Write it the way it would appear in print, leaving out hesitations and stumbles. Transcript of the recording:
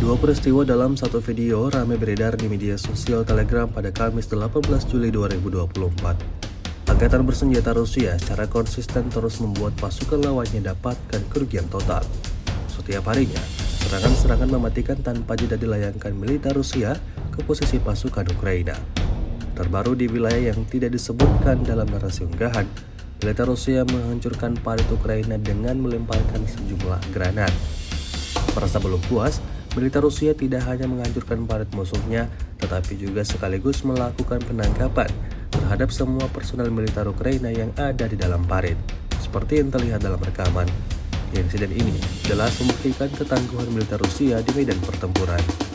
Dua peristiwa dalam satu video ramai beredar di media sosial Telegram pada Kamis 18 Juli 2024. Angkatan bersenjata Rusia secara konsisten terus membuat pasukan lawannya dapatkan kerugian total. Setiap harinya, serangan-serangan mematikan tanpa jeda dilayangkan militer Rusia ke posisi pasukan Ukraina. Terbaru di wilayah yang tidak disebutkan dalam narasi unggahan, militer Rusia menghancurkan parit Ukraina dengan melemparkan sejumlah granat. Merasa belum puas, militer Rusia tidak hanya menghancurkan parit musuhnya, tetapi juga sekaligus melakukan penangkapan terhadap semua personel militer Ukraina yang ada di dalam parit. Seperti yang terlihat dalam rekaman, insiden ini jelas membuktikan ketangguhan militer Rusia di medan pertempuran.